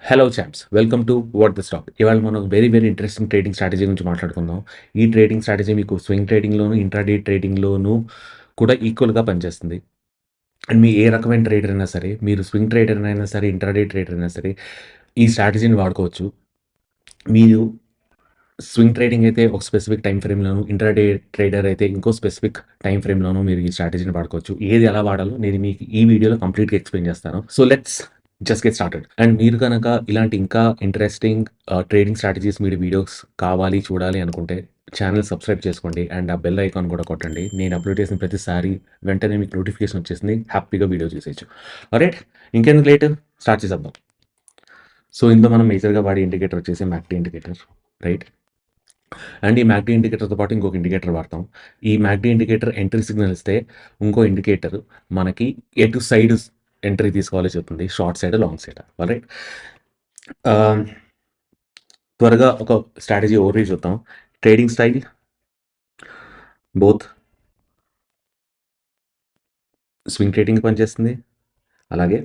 Hello Champs, welcome to what the stock. ఇవాళ మనం very interesting trading strategy గురించి మాట్లాడుకుందాం. ఈ ట్రేడింగ్ స్ట్రాటజీ మీకు స్వింగ్ ట్రేడింగ్‌లోను, ఇంట్రాడే ట్రేడింగ్‌లోను కూడా ఈక్వల్‌గా పనిచేస్తుంది. అండ్ మీ ఏ రకమైన ట్రేడర్ అయినా సరే, మీరు స్వింగ్ ట్రేడర్ అయినా సరే, ఇంట్రాడే ట్రేడర్ అయినా సరే, ఈ స్ట్రాటజీని వాడుకోవచ్చు. మీరు స్వింగ్ ట్రేడింగ్ అయితే ఒక స్పెసిఫిక్ టైమ్ ఫ్రేమ్‌లోను, ఇంట్రాడే ట్రేడర్ అయితే ఇంకో స్పెసిఫిక్ టైమ్ ఫ్రేమ్‌లోను మీరు ఈ స్ట్రాటజీని వాడుకోవచ్చు. ఏది ఎలా వాడాలో నేను మీకు ఈ వీడియోలో కంప్లీట్‌గా ఎక్స్‌ప్లెయిన్ చేస్తాను. So let's just get started. And మీరు గనక ఇలాంటి ఇంకా ఇంట్రెస్టింగ్ ట్రేడింగ్ స్ట్రాటజీస్ మీరు వీడియోస్ కావాలి, చూడాలి అనుకుంటే ఛానెల్ సబ్స్క్రైబ్ చేసుకోండి. అండ్ ఆ బెల్ ఐకాన్ కూడా కొట్టండి. నేను అప్లోడ్ చేసిన ప్రతిసారి వెంటనే మీకు నోటిఫికేషన్ వచ్చేసింది. హ్యాపీగా వీడియో చూసేయచ్చు. ఆల్రైట్, ఇంకెందుకు లేట్, స్టార్ట్ చేసేద్దాం. సో ఇందులో మనం మేజర్‌గా వాడే ఇండికేటర్ వచ్చేసి మ్యాక్డీ ఇండికేటర్, రైట్? అండ్ ఈ మ్యాక్డీ ఇండికేటర్‌తో పాటు ఇంకొక ఇండికేటర్ వాడతాం. ఈ మ్యాక్డీ ఇండికేటర్ ఎంట్రీ సిగ్నల్ ఇస్తే, ఇంకో ఇండికేటర్ మనకి ఎటు సైడ్ ఎంట్రీ తీసుకోవాలో చెప్తుంది. Short side, long side. Alright. ఆహ్, త్వరగా ఒక స్ట్రాటజీ ఓవర్‌వ్యూ చూద్దాం. Trading style both swing trading పనిచేస్తుంది. అలాగే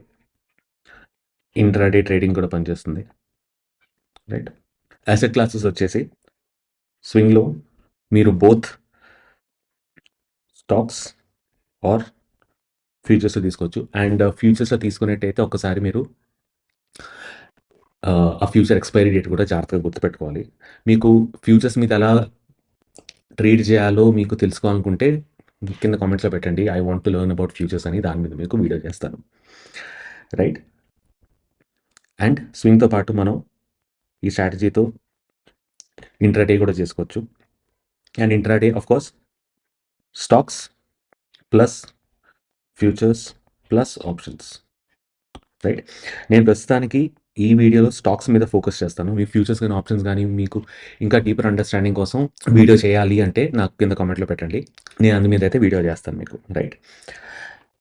ఇంట్రాడే ట్రేడింగ్ కూడా పనిచేస్తుంది. రైట్. అసెట్ క్లాసెస్ వచ్చేసి స్వింగ్‌లో మీరు బోత్ స్టాక్స్ ఆర్ ఫ్యూచర్స్‌లో తీసుకోవచ్చు. అండ్ ఫ్యూచర్స్‌లో తీసుకున్నట్టయితే ఒక్కసారి మీరు ఆ ఫ్యూచర్ ఎక్స్‌పైరీ డేట్ కూడా జాగ్రత్తగా గుర్తుపెట్టుకోవాలి. మీకు ఫ్యూచర్స్ మీద ఎలా ట్రేడ్ చేయాలో మీకు తెలుసుకోవాలనుకుంటే కింద కామెంట్స్‌లో పెట్టండి. I want to learn about futures అని, దాని మీద మీకు వీడియో చేస్తాను. రైట్. అండ్ స్వింగ్‌తో పాటు మనం ఈ స్ట్రాటజీతో ఇంట్రాడే కూడా చేసుకోవచ్చు. And intraday of course stocks plus futures plus options, right. నేను ప్రస్తుతానికి ఈ వీడియోలో స్టాక్స్ మీద ఫోకస్ చేస్తాను. మీ ఫ్యూచర్స్ గానీ, ఆప్షన్స్ గానీ మీకు ఇంకా డీపర్ అండర్‌స్టాండింగ్ కోసం వీడియో చేయాలి అంటే నాకు కింద కామెంట్‌లో పెట్టండి. నేను అందు మీద అయితే వీడియో చేస్తాను మీకు, రైట్.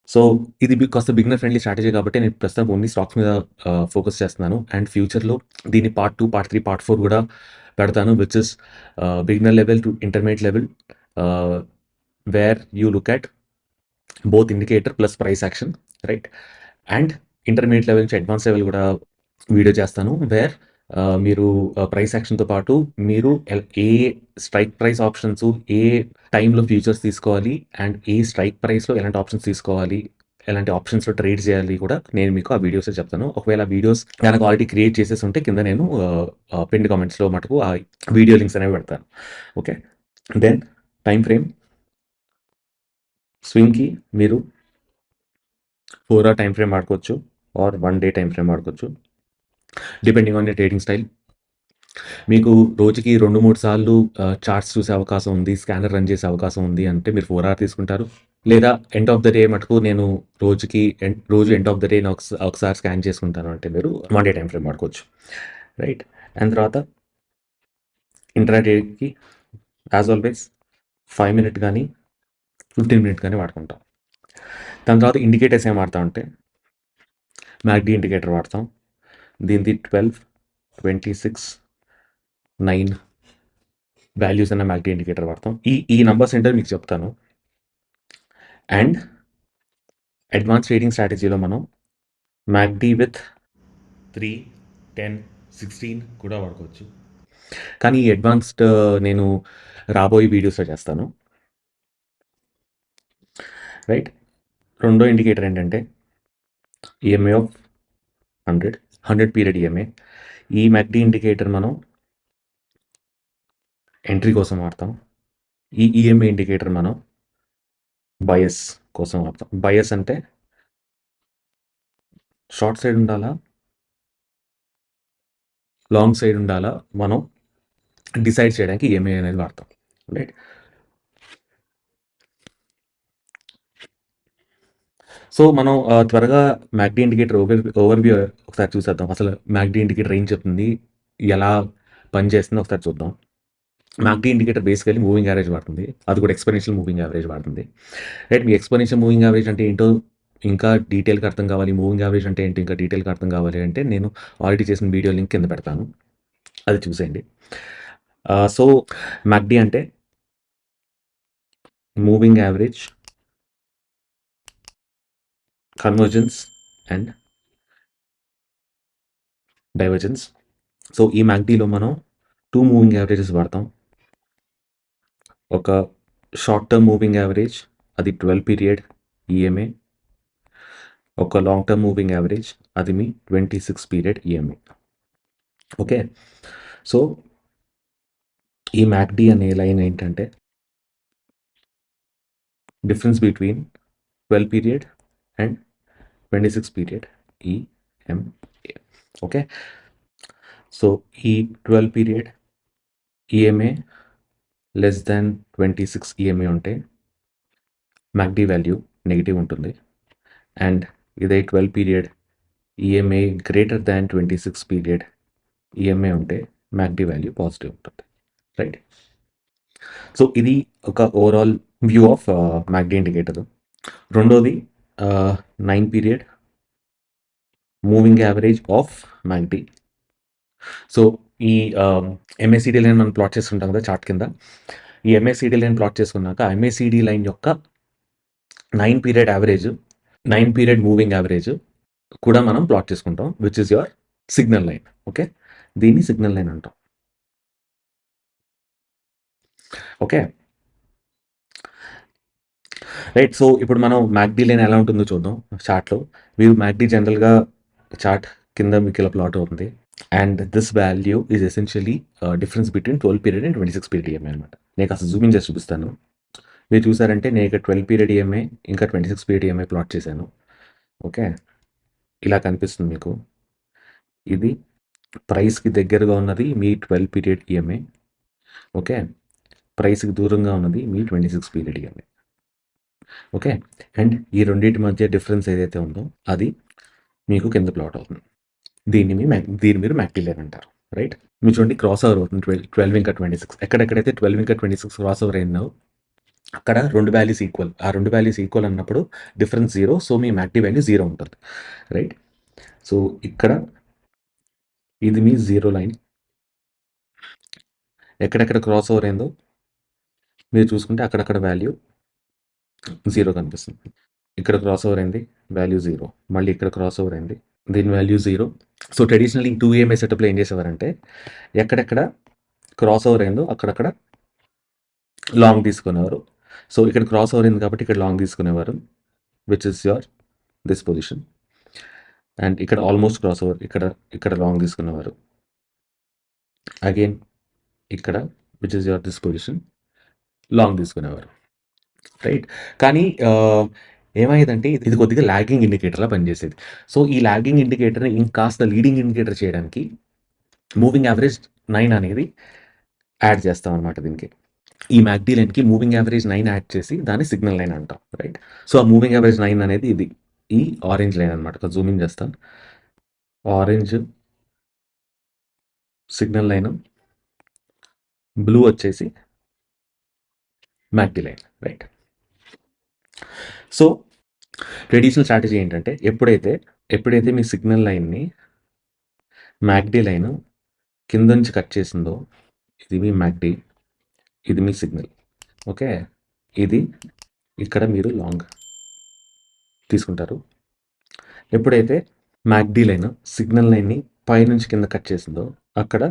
సో ఇది కాస్త బిగినర్ ఫ్రెండ్లీ స్ట్రాటజీ కాబట్టి నేను ప్రస్తుతం ఓన్లీ స్టాక్స్ మీద ఫోకస్ చేస్తున్నాను. అండ్ ఫ్యూచర్‌లో దీన్ని పార్ట్ 2, పార్ట్ 3, పార్ట్ 4 కూడా పెడతాను. Which is beginner level to intermediate level, ah, where you look at both indicator plus price action, right. And intermediate level నుంచి అడ్వాన్స్ లెవెల్ కూడా వీడియో చేస్తాను. Where మీరు ప్రైస్ యాక్షన్‌తో పాటు మీరు ఏ స్ట్రైక్ ప్రైస్ ఆప్షన్స్, ఏ టైంలో ఫ్యూచర్స్ తీసుకోవాలి, అండ్ ఏ స్ట్రైక్ ప్రైస్‌లో ఎలాంటి ఆప్షన్స్ తీసుకోవాలి, ఎలాంటి ఆప్షన్స్‌లో ట్రేడ్ చేయాలి కూడా నేను మీకు ఆ వీడియోస్‌లో చెప్తాను. ఒకవేళ ఆ వీడియోస్ గనక ఆల్రెడీ క్రియేట్ చేసేసి ఉంటే కింద నేను పిన్డ్ కామెంట్స్‌లో మటుకు ఆ వీడియో లింక్స్ అనేవి పెడతాను. ఓకే. దెన్ టైమ్ ఫ్రేమ్ స్వింగ్‌కి మీరు 4 అవర్ టైమ్ ఫ్రేమ్ వాడుకోవచ్చు ఆర్ 1 డే టైమ్ ఫ్రేమ్ వాడుకోవచ్చు. Depending on your trading style. మీకు రోజుకి 2, 3 సార్లు చార్ట్స్ చూసే అవకాశం ఉంది, స్కానర్ రన్ చేసే అవకాశం ఉంది అంటే మీరు 4 అవర్ తీసుకుంటారు. లేదా ఎండ్ ఆఫ్ ద డే మటుకు నేను రోజు ఎండ్ ఆఫ్ ద డే ఒకసారి స్కాన్ చేసుకుంటాను అంటే మీరు 1 డే టైమ్ ఫ్రేమ్ వాడుకోవచ్చు, రైట్. అండ్ తర్వాత ఇంట్రాడేకి యాజ్ ఆల్వేస్ 5 మినిట్ గానీ, 15 మినిట్ గానీ వాడుకుంటాం. దాని తర్వాత ఇండికేటర్స్ ఏం వాడతామంటే మ్యాక్‌డీ ఇండికేటర్ వాడతాం. దీనిది 12, 26, 9 వాల్యూస్ అన్న మ్యాక్‌డీ ఇండికేటర్ వాడతాం. ఈ నంబర్స్ ఏంటో మీకు చెప్తాను. అండ్ అడ్వాన్స్ ట్రేడింగ్ స్ట్రాటజీలో మనం మ్యాక్‌డీ విత్ 3, 10, 16 కూడా వాడుకోవచ్చు. కానీ ఈ అడ్వాన్స్డ్ నేను రాబోయే వీడియోస్‌లో చేస్తాను, రైట్. రెండో ఇండికేటర్ ఏంటంటే ఈఎంఏ ఆఫ్ 100, 100 పీరియడ్ ఈఎంఏ. ఈ మ్యాక్‌డీ ఇండికేటర్ మనం ఎంట్రీ కోసం వాడతాం. ఈ ఈఎంఏ ఇండికేటర్ మనం బయస్ కోసం వాడతాం. బయస్ అంటే షార్ట్ సైడ్ ఉండాలా, లాంగ్ సైడ్ ఉండాలా, మనం డిసైడ్ చేయడానికి ఈఎంఏ అనేది వాడతాం, రైట్. సో మనం త్వరగా మ్యాక్‌డీ ఇండికేటర్ ఓవర్‌వ్యూ ఒకసారి చూసేద్దాం. అసలు మ్యాక్‌డీ ఇండికేటర్ ఏం చెప్తుంది? ఎలా పనిచేస్తుందో ఒకసారి చూద్దాం. మ్యాక్‌డీ ఇండికేటర్ బేసికల్లీ మూవింగ్ యావరేజ్ వాడుతుంది. అది కూడా ఎక్స్‌పోనెన్షియల్ మూవింగ్ యావరేజ్ వాడుతుంది, రైట్. మీ ఎక్స్‌పోనెన్షియల్ మూవింగ్ యావరేజ్ అంటే ఏంటో ఇంకా డీటెయిల్‌గా అర్థం కావాలి, మూవింగ్ యావరేజ్ అంటే ఏంటో ఇంకా డీటెయిల్‌గా అర్థం కావాలి అంటే నేను ఆల్రెడీ చేసిన వీడియో లింక్ కింద పెడతాను. అది చూసేయండి. సో మ్యాక్‌డీ అంటే moving average convergence and divergence. So ఈ మ్యాక్డీలో మనం 2 మూవింగ్ యావరేజెస్ వాడతాం. ఒక షార్ట్ టర్మ్ మూవింగ్ యావరేజ్, అది 12 పీరియడ్ ఈఎంఏ. ఒక లాంగ్ టర్మ్ మూవింగ్ యావరేజ్, అది మీ 26 పీరియడ్ ఈఎంఏ. ఓకే. సో ఈ మ్యాక్డీ అనే లైన్ ఏంటంటే difference between 12 period and 26 period EMA. Okay. So ఈ 12 period EMA less than 26 EMA ఉంటే మ్యాక్డీ వాల్యూ నెగిటివ్ ఉంటుంది. అండ్ ఇదే 12 period EMA greater than 26 period EMA ఉంటే మ్యాక్డీ value positive ఉంటుంది. రైట్. సో ఇది ఒక ఓవరాల్ వ్యూ ఆఫ్ మ్యాక్డీ ఇండికేటర్. రెండోది 9 period moving average of MACD. So ఈ ఎంఏసిడి లైన్ మనం ప్లాట్ చేసుకుంటాం కదా చార్ట్ కింద. ఈ ఎంఏసిడి లైన్ ప్లాట్ చేసుకున్నాక ఎంఏసిడి లైన్ యొక్క 9 period average, 9 period moving average కూడా మనం ప్లాట్ చేసుకుంటాం, which is your signal line. Okay. దీన్ని సిగ్నల్ లైన్ అంటాం. ఓకే. రైట్. సో ఇప్పుడు మనం మ్యాక్డీ లైన్ ఎలా ఉంటుందో చూద్దాం చార్ట్లో. మీరు మ్యాక్డీ జనరల్గా చార్ట్ కింద మీకు ఇలా ప్లాట్ అవుతుంది. And this value is essentially difference between 12 period and 26 period EMI అనమాట. నేను అసలు జూమింగ్ చేసి చూపిస్తాను. మీరు చూసారంటే నేను ఇక్కడ 12 పీరియడ్ ఈఎంఐ ఇంకా 26 పీరియడ్ ఈఎంఐ ప్లాట్ చేశాను. ఓకే. ఇలా కనిపిస్తుంది మీకు. ఇది ప్రైస్కి దగ్గరగా ఉన్నది మీ 12 పీరియడ్ ఈఎంఐ. ఓకే. ప్రైస్కి దూరంగా ఉన్నది మీ 26 పీరియడ్ ఈఎంఐ. ఓకే. అండ్ ఈ రెండింటి మధ్య డిఫరెన్స్ ఏదైతే ఉందో అది మీకు కింద ప్లాట్ అవుతుంది. దీన్ని మీరు మ్యాక్డీ లైన్ అంటారు. రైట్. మీరు చూడండి క్రాస్ ఓవర్ అవుతుంది 12 ఇంకా 26. ఎక్కడెక్కడైతే 12 ఇంకా 26 క్రాస్ ఓవర్ అయిందో అక్కడ 2 వాల్యూస్ ఈక్వల్. ఆ 2 వాల్యూస్ ఈక్వల్ అన్నప్పుడు డిఫరెన్స్ 0. సో మీ మ్యాక్డీ వాల్యూ 0 ఉంటుంది. రైట్. సో ఇక్కడ ఇది మీ 0 లైన్. ఎక్కడెక్కడ క్రాస్ ఓవర్ అయిందో మీరు చూసుకుంటే అక్కడక్కడ వాల్యూ 0 కనిపిస్తుంది. ఇక్కడ క్రాస్ ఓవర్ అయింది, వాల్యూ 0. మళ్ళీ ఇక్కడ క్రాస్ ఓవర్ అయింది, దీని వాల్యూ 0. సో ట్రెడిషనల్లీ 2 ఈఎంఐ సెటప్లో ఏం చేసేవారంటే ఎక్కడెక్కడ క్రాస్ ఓవర్ అయిందో అక్కడక్కడ లాంగ్ తీసుకునేవారు. సో ఇక్కడ క్రాస్ ఓవర్ అయింది కాబట్టి ఇక్కడ లాంగ్ తీసుకునేవారు, which is your this position. And ఇక్కడ ఆల్మోస్ట్ క్రాస్ ఓవర్, ఇక్కడ లాంగ్ తీసుకునేవారు. అగైన్ ఇక్కడ which is your this position, long తీసుకునేవారు. రైట్. కానీ ఏమయ్యేదంటే ఇది కొద్దిగా లాగింగ్ ఇండికేటర్లా పనిచేసేది. సో ఈ లాగింగ్ ఇండికేటర్ని ఇంకాస్త లీడింగ్ ఇండికేటర్ చేయడానికి మూవింగ్ యావరేజ్ 9 అనేది యాడ్ చేస్తాం అనమాట దీనికి. ఈ మ్యాక్డీ లైన్కి మూవింగ్ యావరేజ్ 9 యాడ్ చేసి దాన్ని సిగ్నల్ లైన్ అంటాం. రైట్. సో ఆ మూవింగ్ యావరేజ్ 9 అనేది ఇది ఈ ఆరెంజ్ లైన్ అనమాట. జూమింగ్ చేస్తాను. ఆరెంజ్ సిగ్నల్ లైన్, బ్లూ వచ్చేసి MACD line. Right. So traditional strategy ఏంటంటే ఎప్పుడైతే మీ సిగ్నల్ లైన్ని మ్యాక్డీ లైన్ కింద నుంచి కట్ చేసిందో ఇది మీ మ్యాక్డీ, ఇది మీ సిగ్నల్. ఓకే. ఇది ఇక్కడ మీరు లాంగ్ తీసుకుంటారు. ఎప్పుడైతే మ్యాక్డీ లైన్ సిగ్నల్ లైన్ని పైనుంచి కింద కట్ చేసిందో అక్కడ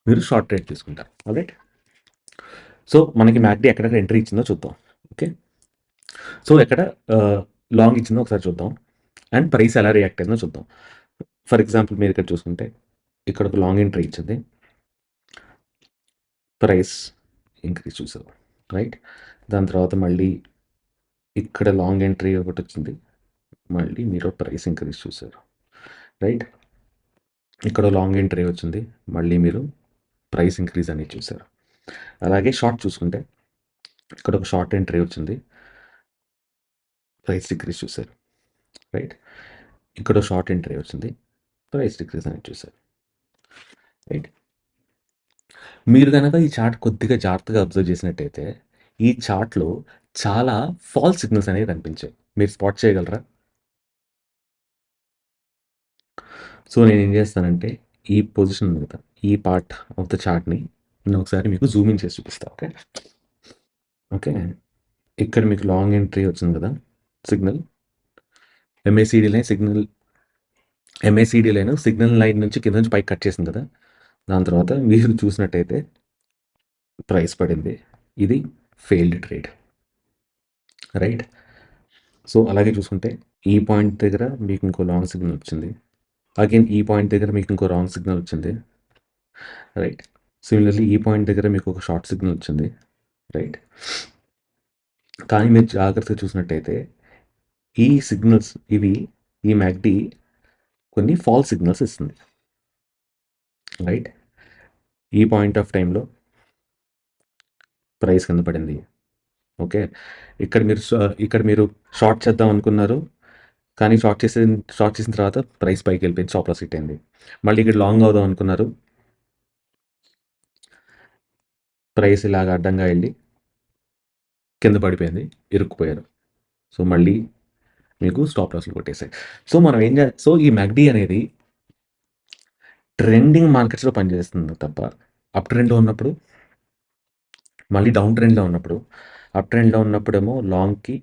మీరు షార్ట్ ట్రేడ్ తీసుకుంటారు. రైట్. సో మనకి మ్యాక్డీ ఎక్కడెక్కడ ఎంట్రీ ఇచ్చిందో చూద్దాం. ఓకే. సో ఎక్కడ లాంగ్ ఇచ్చిందో ఒకసారి చూద్దాం. అండ్ ప్రైస్ ఎలా రియాక్ట్ అయిందో చూద్దాం. ఫర్ ఎగ్జాంపుల్ మీరు ఇక్కడ చూసుకుంటే ఇక్కడ ఒక లాంగ్ ఎంట్రీ ఇచ్చింది, ప్రైస్ ఇంక్రీజ్ చూసారు. రైట్. దాని తర్వాత మళ్ళీ ఇక్కడ లాంగ్ ఎంట్రీ ఒకటి వచ్చింది, మళ్ళీ మీరు ప్రైస్ ఇంక్రీజ్ చూసారు. రైట్. ఇక్కడ లాంగ్ ఎంట్రీ వచ్చింది, మళ్ళీ మీరు ప్రైస్ ఇంక్రీజ్ అనేది చూసారు. అలాగే షార్ట్ చూసుకుంటే ఇక్కడ ఒక షార్ట్ ఎంట్రీ వచ్చింది, ప్రైస్ డిక్రీజ్ చూసారు. రైట్. ఇక్కడ షార్ట్ ఎంట్రీ వచ్చింది, ప్రైస్ డిక్రీజ్ అనేది చూసారు. రైట్. మీరు కనుక ఈ చార్ట్ కొద్దిగా జాగ్రత్తగా అబ్జర్వ్ చేసినట్టయితే ఈ చార్ట్లో చాలా ఫాల్స్ సిగ్నల్స్ అనేవి కనిపించాయి. మీరు స్పాట్ చేయగలరా? సో నేను ఏం చేస్తానంటే ఈ పొజిషన్ ఉంది కదా, ఈ పార్ట్ ఆఫ్ ద చార్ట్ని నేను ఒకసారి మీకు జూమ్ ఇన్ చేసి చూపిస్తాను. ఓకే. ఓకే. ఇక్కడ మీకు లాంగ్ ఎంట్రీ వచ్చింది కదా, signal MACD line signal MACD line signal line నుంచి కింద నుంచి పైకి కట్ చేసింది కదా! దాని తర్వాత మీరు చూసినట్టయితే ప్రైస్ పడింది. ఇది ఫెయిల్డ్ ట్రేడ్. రైట్? సో, అలాగే చూసుకుంటే ఈ పాయింట్ దగ్గర మీకు ఇంకో లాంగ్ సిగ్నల్ వచ్చింది. అగైన్ ఈ పాయింట్ దగ్గర మీకు ఇంకో రాంగ్ సిగ్నల్ వచ్చింది. రైట్? సిమిలర్‌లీ ఈ పాయింట్ దగ్గర మీకు ఒక షార్ట్ సిగ్నల్ వచ్చింది. రైట్? కానీ మీరు జాగ్రత్తగా చూసినట్టయితే ఈ సిగ్నల్స్ ఇవి ఈ మ్యాక్‌డి కొన్ని ఫాల్స్ సిగ్నల్స్ ఇస్తుంది. రైట్? ఈ పాయింట్ ఆఫ్ టైమ్‌లో ప్రైస్ కింద పడింది. ఓకే. ఇక్కడ మీరు షార్ట్ చేద్దాం అనుకున్నారు. కానీ షార్ట్ చేసిన తర్వాత ప్రైస్ పైకెళ్ళిపోయింది. స్టాప్ లాస్ హిట్ అయింది. మళ్ళీ ఇక్కడ లాంగ్ అవుదాం అనుకున్నారు. ప్రైస్ ఇలాగ అడ్డంగా ఎళ్లి కింద పడిపోయింది. ఇరుక్కుపోయారు. సో, మళ్ళీ మీకు స్టాప్ లాస్‌లు కొట్టేసాయి. సో, మనం ఏం జే సో, ఈ మ్యాక్‌డి అనేది ట్రెండింగ్ మార్కెట్స్‌లో పనిచేస్తుంది తప్ప, అప్ ట్రెండ్‌లో ఉన్నప్పుడు, మళ్ళీ డౌన్ ట్రెండ్‌లో ఉన్నప్పుడు, అప్ ట్రెండ్‌లో ఉన్నప్పుడేమో లాంగ్‌కి,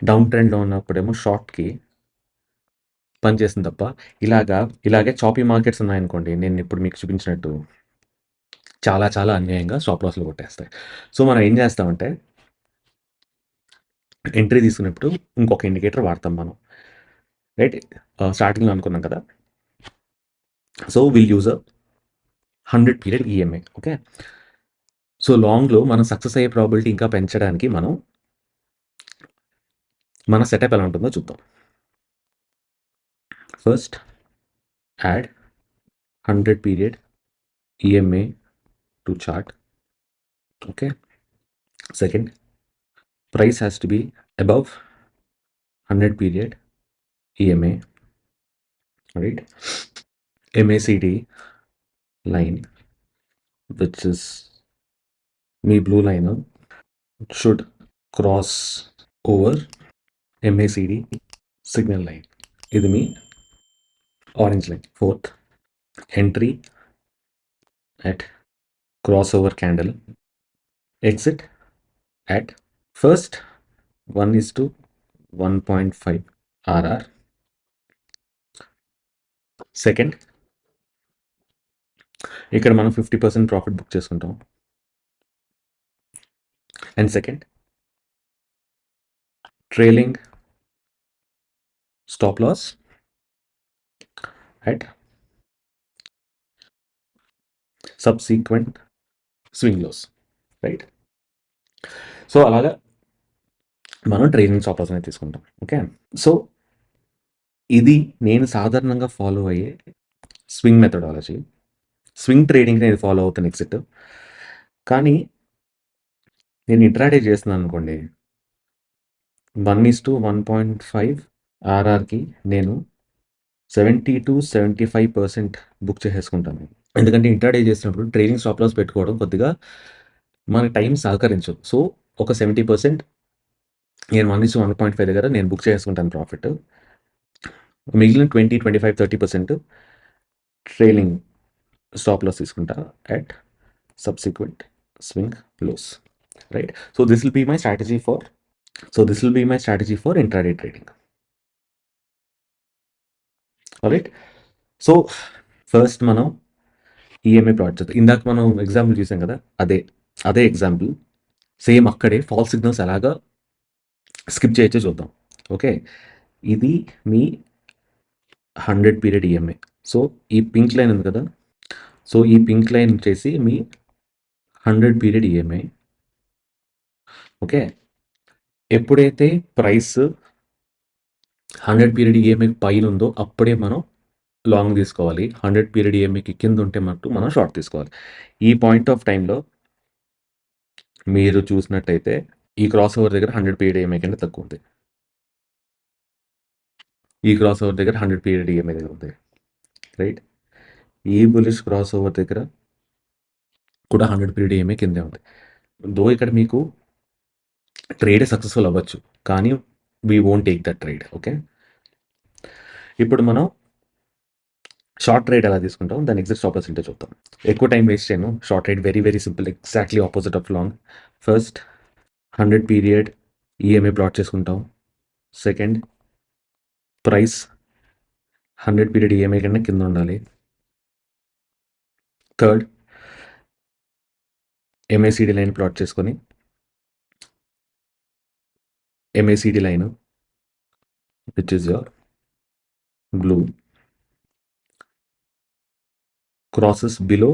డౌన్ ట్రెండ్‌లో ఉన్నప్పుడేమో షార్ట్‌కి పనిచేస్తుంది తప్ప, ఇలాగే చాపీ మార్కెట్స్ ఉన్నాయనుకోండి, నేను ఇప్పుడు మీకు చూపించినట్టు చాలా చాలా అన్యాయంగా స్టాప్ లాస్‌లు కొట్టేస్తాయి. సో, మనం ఏం చేస్తామంటే ఎంట్రీ తీసుకున్నప్పుడు ఇంకొక ఇండికేటర్ వాడతాం మనం. రైట్? స్టార్టింగ్‌లో అనుకున్నాం కదా! So, will use a 100 period EMI. Okay. So, లాంగ్‌లో మనం సక్సెస్ అయ్యే ప్రాబబిలిటీ ఇంకా పెంచడానికి మన సెటప్ ఎలా ఉంటుందో చూద్దాం. First add 100 period EMA to chart. Okay. Second, price has to be above 100 period EMA. Right? MACD line, which is మీ blue line, should cross over MACD signal line. ఇది మీ orange line. Fourth, entry at crossover candle, exit at first 1:1.5 RR. Second, ఇక్కడ మనం 50% profit book చేసుకుంటాం. And second, trailing stop loss at subsequent swing lows. Right? So, అలాగా మనం trailing stop loss అనేది తీసుకుంటాం. Okay. So, ఇది నేను సాధారణంగా ఫాలో అయ్యే స్వింగ్ మెథడాలజీ. స్వింగ్ ట్రేడింగ్‌ని నేను ఫాలో అవుతాను ఎగ్జిట్. కానీ నేను ఇంట్రాడే చేస్తున్నాను అనుకోండి, 1:1.5 ఆర్ఆర్‌కి నేను 70-75% బుక్ చేసేసుకుంటాను. ఎందుకంటే ఇంట్రాడే చేసినప్పుడు ట్రైలింగ్ స్టాప్ లాస్ పెట్టుకోవడం కొద్దిగా మన టైం సహకరించదు. సో, ఒక 70% నేను 1:1.5 దగ్గర నేను బుక్ చేసుకుంటాను ప్రాఫిట్. మిగిలిన 20, 25, 30% ట్రైలింగ్ స్టాప్ లాస్ తీసుకుంటా at subsequent swing lows. Right? So, this will be my strategy for intraday trading. Alright? So, first మనం ఈఎంఐ ప్లాట్ చేద్దాం. ఇందాక మనం ఎగ్జాంపుల్ చూసాం కదా! అదే ఎగ్జాంపుల్ సేమ్ అక్కడే ఫాల్స్ సిగ్నల్స్ ఎలాగా స్కిప్ చేయొచ్చో చూద్దాం. ఓకే. ఇది మీ 100 పీరియడ్ ఈఎంఐ. సో, ఈ పింక్ లైన్ ఉంది కదా! సో, ఈ పింక్ లైన్ వచ్చేసి మీ 100 పీరియడ్ ఈఎంఐ. ఓకే. ఎప్పుడైతే ప్రైస్ 100 పీరియడ్ ఈఎంఐకి పైనుందో అప్పుడే మనం లాంగ్ తీసుకోవాలి. 100 పీరియడ్ ఈఎంఐకి కింద ఉంటే మటుకు మనం షార్ట్ తీసుకోవాలి. ఈ పాయింట్ ఆఫ్ టైమ్‌లో మీరు చూసినట్టయితే ఈ క్రాస్ ఓవర్ దగ్గర 100 పీరియడ్ ఈఎంఐ కంటే తక్కువ ఉంది. ఈ క్రాస్ ఓవర్ దగ్గర 100 పీరియడ్ ఈఎంఐ దగ్గర ఉంది. రైట్? ఈ బులిష్ క్రాస్ ఓవర్ దగ్గర కూడా 100 పీరియడ్ ఈఎంఐ కిందే ఉంది. దో ఇక్కడ మీకు ట్రేడ్ సక్సెస్‌ఫుల్ అవ్వచ్చు. కానీ we won't take that trade. Okay. ఇప్పుడు మనం షార్ట్ ట్రేడ్ ఎలా తీసుకుంటాం, దాని ఎగ్జిట్ స్టాప్ లాస్ ఏంటో చూద్దాం. ఎక్కువ టైం వేస్ట్ చేయను. Short trade very very simple. Exactly opposite of long. First 100 period EMI plot చేసుకుంటాం. సెకండ్, ప్రైస్ 100 పీరియడ్ ఈఎంఐ కన్నా కింద ఉండాలి. థర్డ్, ఎంఏసిడి లైన్ ప్లాట్ చేసుకొని MACD line which is your blue crosses below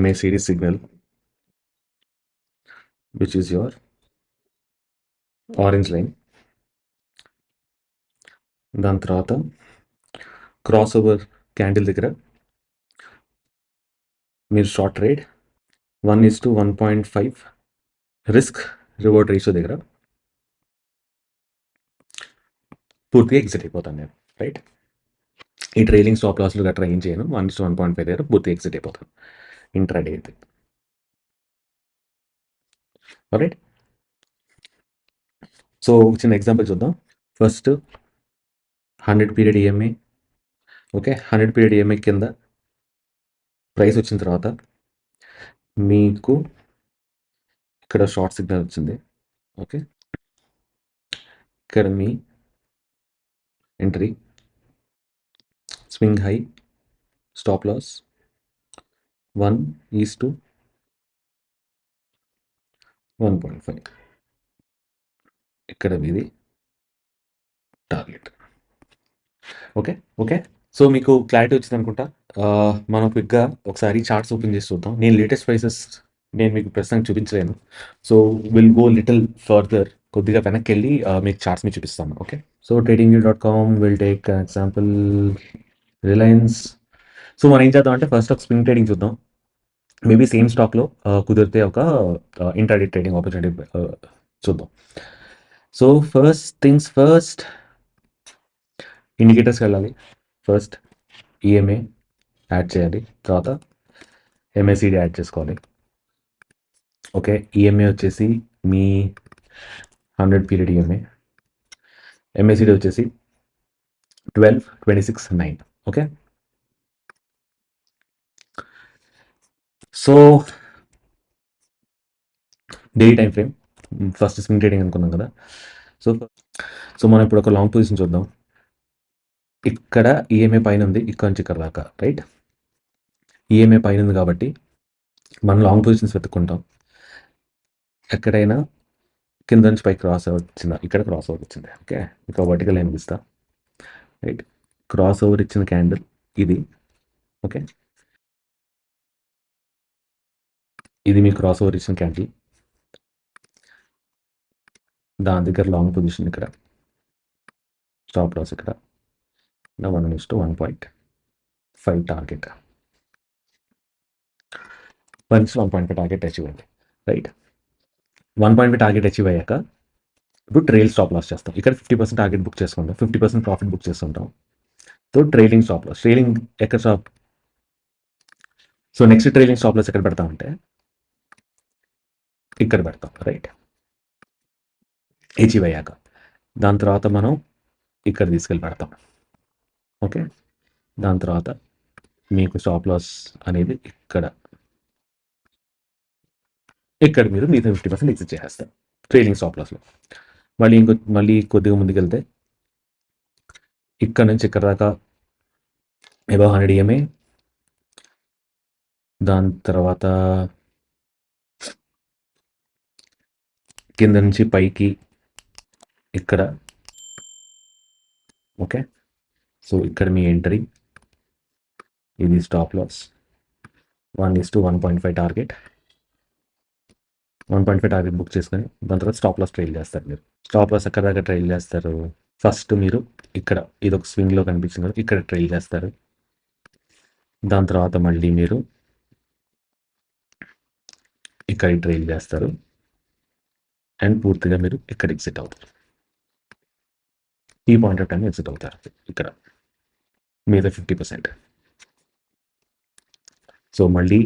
MACD signal, which is your orange line. దాని తర్వాత cross over candle దగ్గర మీరు short trade 1:1.5 risk reward ratio దగ్గర పూర్తిగా ఎగ్జిట్ అయిపోతాను నేను, రైట్? ఈ ట్రైలింగ్ స్టాప్ లాస్లు గట్రా ఏం చేయను. 1:1.5 దగ్గర పూర్తిగా ఎగ్జిట్ అయిపోతాను ఇంట్రాడే అయితే, రైట్? సో చిన్న ఎగ్జాంపుల్ చూద్దాం. First 100 period EMI, okay? 100 period EMA కింద ప్రైస్ వచ్చిన తర్వాత మీకు ఇక్కడ షార్ట్ సిగ్నల్ వచ్చింది, ఓకే? ఇక్కడ మీ entry, swing high, stop loss 1:1.5, ఇక్కడ మీది టార్గెట్, ఓకే? ఓకే, సో మీకు క్లారిటీ వచ్చింది అనుకుంటా. మనం క్విక్గా ఒకసారి చార్ట్స్ ఓపెన్ చేసి చూద్దాం. నేను లేటెస్ట్ ప్రైసెస్ నేను మీకు ప్రస్తుతానికి చూపించలేను, so will go little further, కొద్దిగా వెనక్కి వెళ్ళి మీకు చార్ట్స్ మీకు చూపిస్తాను, okay? So tradingview.com will take example Reliance. So మనం ఏం చేద్దాం అంటే ఫస్ట్ ఒక స్వింగ్ ట్రేడింగ్ చూద్దాం. మేబీ సేమ్ స్టాక్లో కుదిరితే ఒక ఇంట్రాడే ట్రేడింగ్ ఆపర్చునిటీ చూద్దాం. సో ఫస్ట్ థింగ్స్ ఫస్ట్, ఇండికేటర్స్కి వెళ్ళాలి. ఫస్ట్ ఈఎంఐ యాడ్ చేయాలి, తర్వాత ఎంఏసిడి యాడ్ చేసుకోవాలి, ఓకే? ఈఎంఐ వచ్చేసి మీ 100 పీరియడ్ ఈఎంఐ, ఎంఏసిడి వచ్చేసి 12.26.9, okay? So daily time frame, first swing trading అనుకున్నాం కదా. సో మనం ఇప్పుడు ఒక లాంగ్ పొజిషన్ చూద్దాం. ఇక్కడ ఈఎంఐ పైన ఉంది, ఇక్కడ నుంచి ఇక్కడ దాకా, రైట్? ఈఎంఐ పైన ఉంది కాబట్టి మనం లాంగ్ పొజిషన్స్ వెతుక్కుంటాం. ఎక్కడైనా కింద నుంచి పైకి క్రాస్ ఓవర్ వచ్చిందా? ఇక్కడ క్రాస్ ఓవర్ వచ్చింది, ఓకే? ఇక్కడ వర్టికల్ లైన్ ఇస్తా, రైట్? క్రాస్ ఓవర్ ఇచ్చిన క్యాండిల్ ఇది, ఓకే? ఇది మీ క్రాస్ ఓవర్ ఇచ్చిన క్యాండిల్, దాని దగ్గర లాంగ్ పొజిషన్ ఇక్కడ, స్టాప్ లాస్ ఇక్కడ 1:1.5 టార్గెట్, 1:1.5 టార్గెట్ అచీవ్ అయింది, రైట్? 1.5 టార్గెట్ అచీవ్ అయ్యాక ఇప్పుడు ట్రైల్ స్టాప్ లాస్ చేస్తాం. ఇక్కడ 50% టార్గెట్ బుక్ చేసుకుంటాం, 50% ప్రాఫిట్ బుక్ చేస్తుంటాం. So trailing stop loss, trailing ఎక్కడ stop, so next trailing stop loss ఎక్కడ పెడతామంటే ఇక్కడ పెడతాం, రైట్? అచీవ్ అయ్యాక దాని తర్వాత మనం ఇక్కడ తీసుకెళ్ళి పెడతాం, ఓకే? దాని తర్వాత మీకు స్టాప్ లాస్ అనేది ఇక్కడ మీరు మిగతా 50% ఎగ్జిట్ చేసేస్తారు ట్రైలింగ్ స్టాప్ లాస్లో. మళ్ళీ కొద్దిగా ముందుకెళ్తే ఇక్కడ నుంచి ఇక్కడ దాకా అబౌవ్ 100 ఈఎంఐ, దాని తర్వాత కింద నుంచి పైకి ఇక్కడ, ఓకే? సో ఇక్కడ మీ ఎంట్రీ, ఇది stop loss 1:1.5 target, 1.5 target book చేసుకొని దాని తర్వాత స్టాప్ లాస్ ట్రైల్ చేస్తారు. మీరు స్టాప్ లాస్ ఎక్కడ దాకా ట్రైల్ చేస్తారు? ఫస్ట్ మీరు ఇక్కడ ఇది ఒక స్వింగ్లో కనిపించింది కదా, ఇక్కడ ట్రైల్ చేస్తారు. దాని తర్వాత మళ్ళీ మీరు ఇక్కడ ట్రైల్ చేస్తారు అండ్ పూర్తిగా మీరు ఇక్కడ ఎగ్జిట్ అవుతారు. ఈ పాయింట్ ఆఫ్ టైం ఎగ్జిట్ అవుతారు ఇక్కడ మీద 50%. సో మళ్ళీ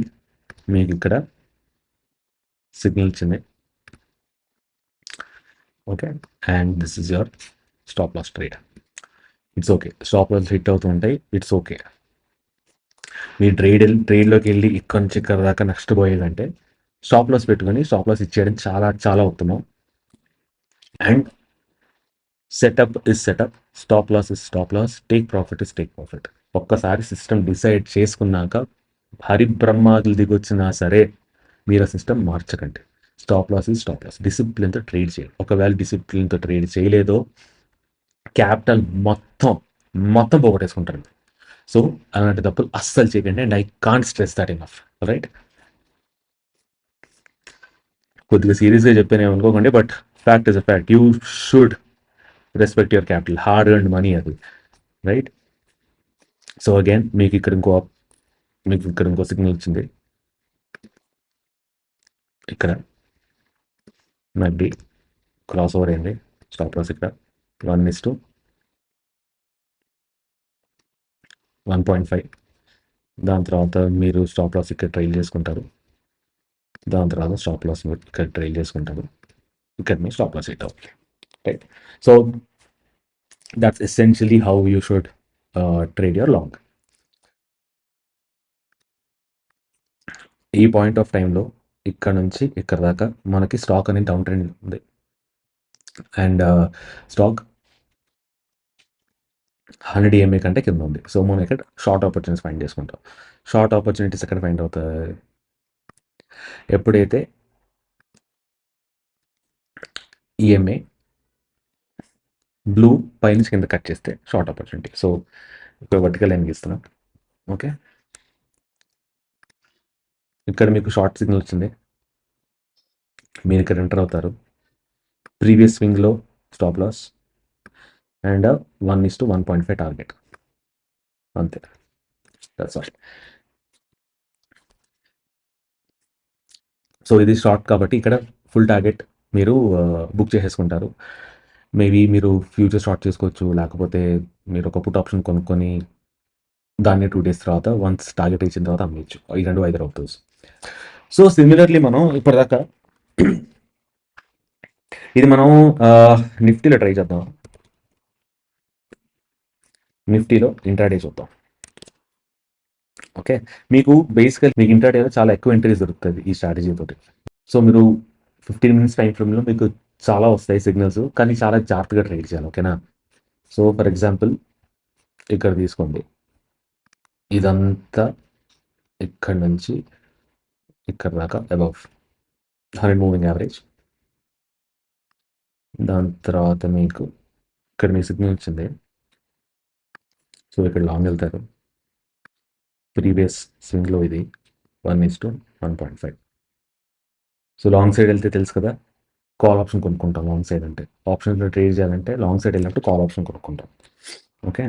మీకు ఇక్కడ సిగ్నల్ ఇచ్చింది, okay? And this is your stop loss trade. It's okay, stop loss hit అవుతూ ఉంటాయి, ఇట్స్ ఓకే. మీ ట్రేడ్లోకి వెళ్ళి ఇక్కడ నుంచి ఇక్కడ దాకా నష్టపోయేదంటే స్టాప్ లాస్ పెట్టుకొని స్టాప్ లాస్ ఇచ్చేయడం చాలా చాలా ఉత్తమం. And setup is setup, stop loss is stop loss, take profit is take profit. ఒక్కసారి సిస్టమ్ డిసైడ్ చేసుకున్నాక హరిబ్రహ్మాదులు దిగొచ్చినా సరే మీరు ఆ సిస్టమ్ మార్చకండి. Stop loss is stop loss. డిసిప్లిన్తో ట్రేడ్ చేయాలి. ఒకవేళ డిసిప్లిన్తో ట్రేడ్ చేయలేదో క్యాపిటల్ మొత్తం పోగొట్టేసుకుంటారు. సో అలాంటి తప్పులు అస్సలు చేయకండి. And I can't stress that enough. Right, కొద్దిగా సీరియస్గా చెప్పాను అనుకోకండి, but fact is a fact. You should respect your capital, hard earned money అది. రైట్. సో అగైన్ మీకు ఇక్కడ ఇంకో సిగ్నల్ వచ్చింది. ఇక్కడ మళ్ళీ క్రాస్ ఓవర్ అయింది, స్టాప్ లాస్ ఇక్కడ 1:1.5. దాని తర్వాత మీరు స్టాప్ లాస్ ఇక్కడ ట్రైల్ చేసుకుంటారు. దాని తర్వాత స్టాప్ లాస్ ఇక్కడ ట్రైల్ చేసుకుంటారు. ఇక్కడ మీరు స్టాప్ లాస్ హిట్ అవ్వాలి. Right. So that's essentially how you should trade your long. ఈ పాయింట్ ఆఫ్ టైంలో ఇక్కడ నుంచి ఇక్కడ దాకా మనకి స్టాక్ అనేది డౌన్ ట్రెండ్ ఉంది. అండ్ స్టాక్ 100 EMA కంటే కింద ఉంది. సో మనం ఇక్కడ షార్ట్ ఆపర్చునిటీస్ ఫైండ్ చేసుకుంటాం. షార్ట్ ఆపర్చునిటీస్ ఎక్కడ ఫైండ్ అవుతాయి? ఎప్పుడైతే ఈఎంఏ బ్లూ పైనుంచి కింద కట్ చేస్తే షార్ట్ ఆపర్చునిటీ. సో ఇక్కడ వర్టికల్ లైన్ గీస్తున్నాం. ఓకే, ఇక్కడ మీకు షార్ట్ సిగ్నల్ వచ్చింది, మీరు ఇక్కడ ఎంటర్ అవుతారు. ప్రీవియస్ స్వింగ్లో స్టాప్ లాస్ అండ్ 1:1.5 టార్గెట్, అంతే. That's all. సో ఇది షార్ట్ కాబట్టి ఇక్కడ ఫుల్ టార్గెట్ మీరు బుక్ చేసేసుకుంటారు. మేబీ మీరు ఫ్యూచర్ షార్ట్ చేసుకోవచ్చు, లేకపోతే మీరు ఒక పుట్ ఆప్షన్ కొనుక్కొని దాన్ని 2 days తర్వాత వన్స్ టార్గెట్ ఇచ్చిన తర్వాత అమ్మేయచ్చు. ఈ రెండు either of those. So similarly మనం ఇప్పటిదాకా ఇది మనం నిఫ్టీలో ట్రై చేద్దాం. నిఫ్టీలో ఇంట్రాడే చూద్దాం. ఓకే, మీకు బేసికల్ మీకు ఇంట్రాడేలో చాలా ఎక్కువ ఎంట్రీస్ దొరుకుతుంది ఈ స్ట్రాటజీ తోటి. సో మీరు 15 minutes టైం ఫ్రేమ్లో మీకు చాలా వస్తాయి సిగ్నల్స్, కానీ చాలా జాగ్రత్తగా ట్రేడ్ చేయాలి. ఓకేనా. సో ఫర్ ఎగ్జాంపుల్ ఇక్కడ తీసుకోండి, ఇదంతా ఇక్కడ నుంచి ఇక్కడ దాకా అబౌవ్ 100 మూవింగ్ యావరేజ్. దాని తర్వాత మీకు ఇక్కడ మీ సిగ్నల్ వచ్చింది. సో ఇక్కడ లాంగ్ వెళ్తారు. ప్రీవియస్ స్వింగ్లో ఇది 1:1.5. సో లాంగ్ సైడ్ వెళ్తే తెలుసు కదా, కాల్ ఆప్షన్ కొనుక్కుంటాం. లాంగ్ సైడ్ అంటే ఆప్షన్స్లో ట్రేడ్ చేయాలంటే లాంగ్ సైడ్ వెళ్ళినప్పుడు కాల్ ఆప్షన్ కొనుక్కుంటాం. ఓకే,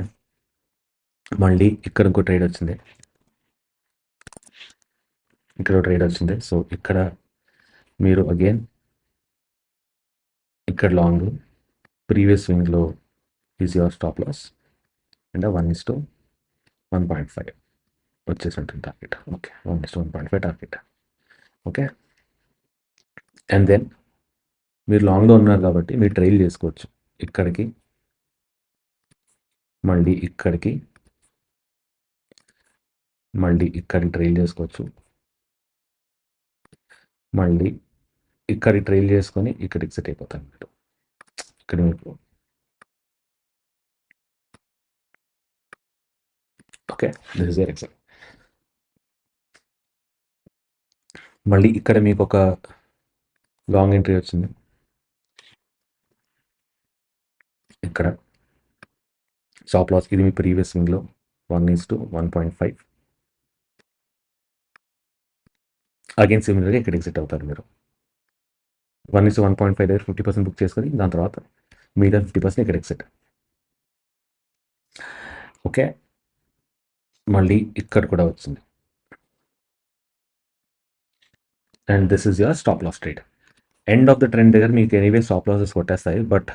మళ్ళీ ఇక్కడ ఇంకో ట్రేడ్ వచ్చింది, ఇక్కడ ట్రేడ్ వచ్చింది. సో ఇక్కడ మీరు అగైన్ ఇక్కడ లాంగ్, ప్రీవియస్ స్వింగ్లో is your stop loss and 1:1.5 వచ్చేసి ఉంటుంది target. Okay, 1:1.5 target. Okay, and then మీరు లాంగ్లో ఉన్నారు కాబట్టి మీరు ట్రైల్ చేసుకోవచ్చు. ఇక్కడికి మళ్ళీ ఇక్కడికి మళ్ళీ ఇక్కడికి ట్రైల్ చేసుకోవచ్చు. మళ్ళీ ఇక్కడికి ట్రైల్ చేసుకొని ఇక్కడికి సెట్ అయిపోతాను మీరు. ఇక్కడ మీకు okay, this is very example. మళ్ళీ ఇక్కడ మీకు ఒక లాంగ్ ఎంట్రీ వచ్చింది. ఇక్కడ స్టాప్ లాస్ ఇది మీ ప్రీవియస్ స్వింగ్లో 1:1.5. అగైన్ సిమిలర్గా ఇక్కడ ఎగ్జిట్ అవుతారు మీరు. 1:1.5 దగ్గర 50% బుక్ చేసుకొని దాని తర్వాత మిగతా 50% ఇక్కడ ఎగ్జిట్. ఓకే, మళ్ళీ ఇక్కడ కూడా వచ్చింది. And this is your stop loss trade. End of the trend దగ్గర మీకు ఎనీవే స్టాప్ లాసెస్ కొట్టేస్తాయి, but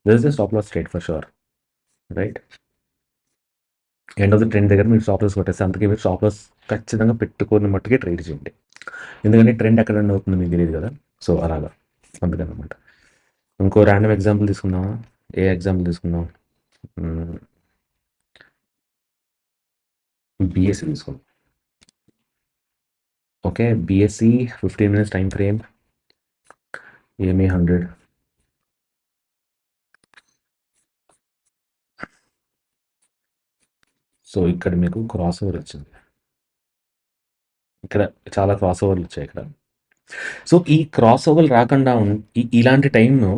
this is the stop loss trade for sure. Right, end of the trend దగ్గర మీరు స్టాప్ లాస్ కొట్టేస్తే అందుకే మీరు స్టాప్ లాస్ ఖచ్చితంగా పెట్టుకుని మట్టుకే ట్రేడ్ చేయండి. ఎందుకంటే ట్రెండ్ ఎక్కడ ఎండ్ అవుతుందో మీకు తెలియదు కదా. సో అలాగా, అందుకని అనమాట. ఇంకో ర్యాండమ్ ఎగ్జాంపుల్ తీసుకుందామా? ఏ ఎగ్జాంపుల్ తీసుకుందాం? బిఎస్సి తీసుకుందాం. Okay, BSc 15 minutes time frame, ఏమి 100. సో ఇక్కడ మీకు క్రాస్ ఓవర్ వచ్చింది. ఇక్కడ చాలా క్రాస్ ఓవర్లు వచ్చాయి ఇక్కడ. సో ఈ క్రాస్ ఓవర్లు రాకుండా ఇలాంటి టైంను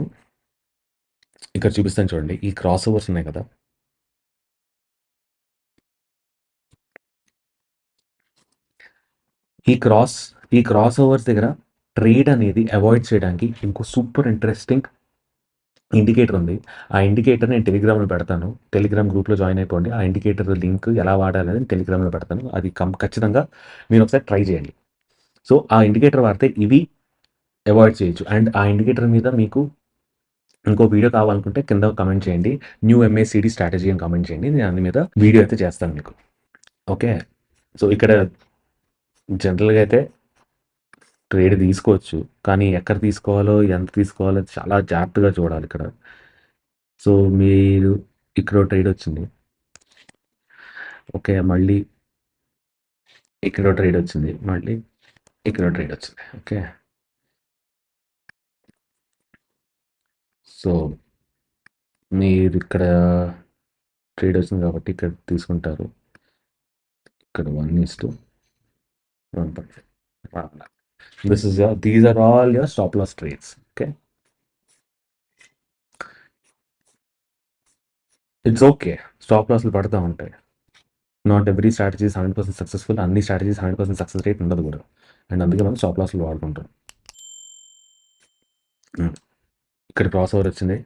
ఇక్కడ చూపిస్తాను చూడండి. ఈ క్రాస్ ఓవర్స్ ఉన్నాయి కదా, ఈ క్రాస్ ఈ క్రాస్ ఓవర్స్ దగ్గర ట్రేడ్ అనేది అవాయిడ్ చేయడానికి ఇంకో సూపర్ ఇంట్రెస్టింగ్ ఇండికేటర్ ఉంది. ఆ ఇండికేటర్ నేను టెలిగ్రామ్లో పెడతాను. టెలిగ్రామ్ గ్రూప్లో జాయిన్ అయిపోండి. ఆ ఇండికేటర్ లింక్ ఎలా వాడాలని టెలిగ్రామ్లో పెడతాను. అది ఖచ్చితంగా మీరు ఒకసారి ట్రై చేయండి. సో ఆ ఇండికేటర్ వాడితే ఇవి అవాయిడ్ చేయొచ్చు. అండ్ ఆ ఇండికేటర్ మీద మీకు ఇంకో వీడియో కావాలనుకుంటే కింద కమెంట్ చేయండి. న్యూ ఎంఏసిడి స్ట్రాటజీ అని కమెంట్ చేయండి. నేను దాని మీద వీడియో అయితే చేస్తాను మీకు. ఓకే. సో ఇక్కడ జనరల్గా అయితే ట్రేడ్ తీసుకోవచ్చు. కానీ ఎక్కడ తీసుకోవాలో, ఎంత తీసుకోవాలో చాలా జాగ్రత్తగా చూడాలి ఇక్కడ. సో మీరు ఇక్కడ ట్రేడ్ వచ్చింది. ఓకే. మళ్ళీ ఇక్కడ ట్రేడ్ వచ్చింది. మళ్ళీ ఇక్కడ ట్రేడ్ వచ్చింది. ఓకే. సో మీరు ఇక్కడ ట్రేడ్ వచ్చింది కాబట్టి ఇక్కడ తీసుకుంటారు. ఇక్కడ 1:1.5. These are all your stop loss trades. Okay. It's okay. Stop లాస్లు పడుతూ ఉంటాయి. Not every strategy 100% successful. అన్ని స్ట్రాటజీస్ 100% సక్సెస్ రేట్ ఉండదు కూడా. అండ్ అందుకే మనం స్టాప్ లాస్లు వాడుకుంటాం. ఇక్కడ క్రాస్ ఓవర్ వచ్చింది.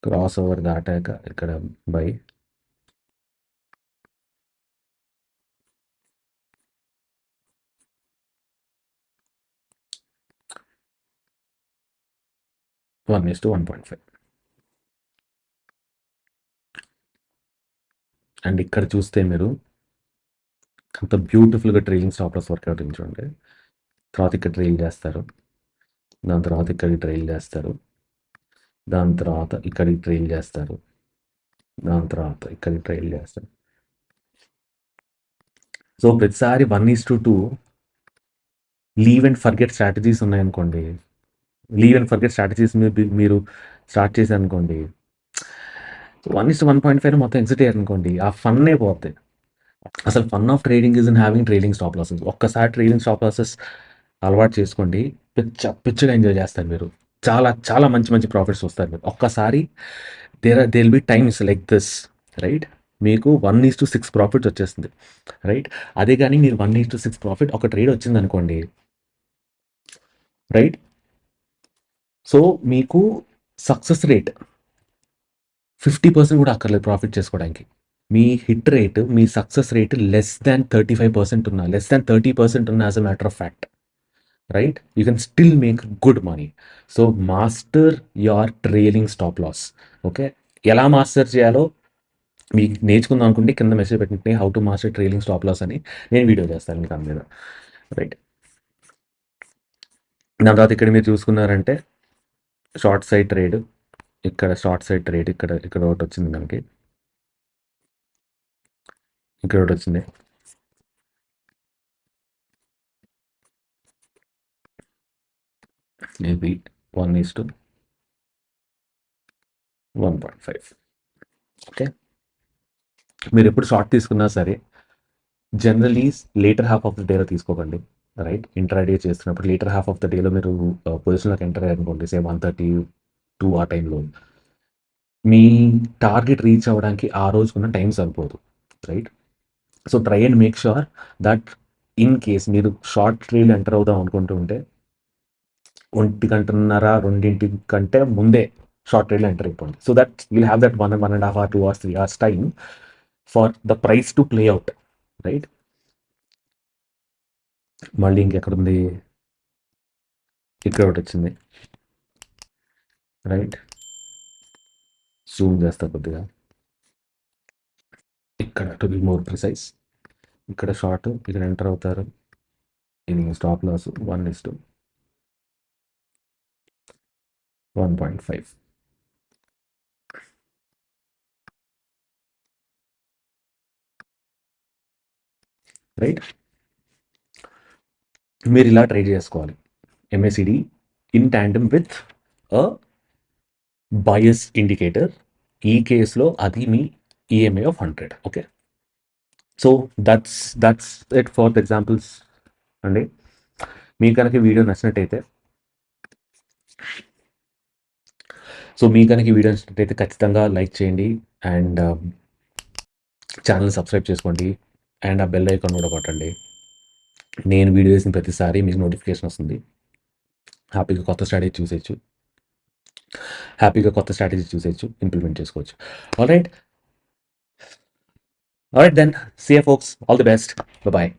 క్రాస్ ఓవర్ దాటాక ఇక్కడ buy. One is to 1.5. And ఇక్కడ చూస్తే మీరు అంత బ్యూటిఫుల్గా ట్రైలింగ్ స్టాప్ లాస్ వర్కౌట్ చూడండి. తర్వాత ఇక్కడ ట్రైల్ చేస్తారు. దాని తర్వాత ఇక్కడికి ట్రైల్ చేస్తారు. దాని తర్వాత ఇక్కడికి ట్రైల్ చేస్తారు. దాని తర్వాత ఇక్కడికి ట్రైల్ చేస్తారు. సో ప్రతిసారి 1:2 లీవ్ అండ్ ఫర్గెట్ స్ట్రాటజీస్ ఉన్నాయనుకోండి. లీవ్ అండ్ ఫర్గెట్ స్ట్రాటజీస్ మీరు స్టార్ట్ చేశారనుకోండి, 1:1.5 మొత్తం ఎగ్జిట్ అయ్యారనుకోండి, ఆ ఫన్నే పోతాయి. అసలు fun of trading is in having trading stop losses. ఒక్కసారి ట్రేడింగ్ స్టాప్ లాసెస్ అలవాటు చేసుకోండి, పిచ్చగా ఎంజాయ్ చేస్తారు మీరు. చాలా చాలా మంచి మంచి ప్రాఫిట్స్ వస్తారు మీరు. ఒక్కసారి they will be times like this, right? మీకు 1:6 ప్రాఫిట్స్ వచ్చేస్తుంది, రైట్? అదే కానీ మీరు 1:6 ప్రాఫిట్ ఒక ట్రేడ్ వచ్చింది అనుకోండి, రైట్? సో మీకు సక్సెస్ రేట్ 50% కూడా అక్కర్లేదు ప్రాఫిట్ చేసుకోవడానికి. మీ హిట్ రేట్, మీ సక్సెస్ రేట్ లెస్ దాన్ 35% ఉన్నా, లెస్ దాన్ 30% ఉన్నా as a matter of fact, right? You can still make good money. So master your trailing stop loss. Okay. ఎలా master చేయాలో మీకు నేర్చుకుందాం అనుకుంటే కింద మెసేజ్ పెట్టండి, how to master trailing stop loss అని. నేను వీడియో చేస్తాను మీకు దాని మీద, రైట్? దాని తర్వాత ఇక్కడ మీరు చూసుకున్నారంటే షార్ట్ సైడ్ ట్రేడ్, ఇక్కడ షార్ట్ సైడ్ ట్రేడ్, ఇక్కడ ఒకటి వచ్చింది మనకి, ఇక్కడ ఒకటి వచ్చింది. ఇది 1:1.5. ఓకే. మీరు ఎప్పుడు షార్ట్ తీసుకున్నా సరే generally later half of the డేలో తీసుకోకండి, రైట్? ఇంట్రాడే చేస్తున్నప్పుడు లేటర్ హాఫ్ ఆఫ్ ద డేలో మీరు పొజిషన్లోకి ఎంటర్ అయ్యారనుకోండి, సే 1:32 ఆ టైంలో, మీ టార్గెట్ రీచ్ అవ్వడానికి ఆ రోజుకున్న టైం సరిపోదు, right? So try and make sure that in case మీరు షార్ట్ ట్రేడ్ ఎంటర్ అవుదాం అనుకుంటూ ఉంటే 1:30, 2 కంటే ముందే షార్ట్ ట్రేడ్లో ఎంటర్ అయిపోండి. So that will have that 1.5 hour, 2 hours, 3 hours time for the price to play out, right? మళ్ళీ ఇంకెక్కడ ఉంది, ఇక్కడ ఒకటి వచ్చింది, రైట్? జూమ్ చేస్తా కొద్దిగా. ఇక్కడ టు బి మోర్ ప్రిసైజ్, ఇక్కడ షార్ట్, ఇక్కడ ఎంటర్ అవుతారు. ఇది స్టాప్ లాస్ 1:1.5, రైట్? మీరు ఇలా ట్రేడ్ చేసుకోవాలి MACD in tandem with a bias indicator. ఈ కేసులో అది మీ EMA of 100. Okay. So that's it for the examples అండి. మీకు కనుక ఈ వీడియో నచ్చినట్టయితే ఖచ్చితంగా లైక్ చేయండి అండ్ ఛానల్ సబ్స్క్రైబ్ చేసుకోండి అండ్ ఆ బెల్ ఐకాన్ కూడా కొట్టండి. నేను వీడియో వేసిన ప్రతిసారి మీకు నోటిఫికేషన్ వస్తుంది. హ్యాపీగా కొత్త స్ట్రాటజీ చూసేయచ్చు, ఇంప్లిమెంట్ చేసుకోవచ్చు. All right then, see you folks, all the best, bye.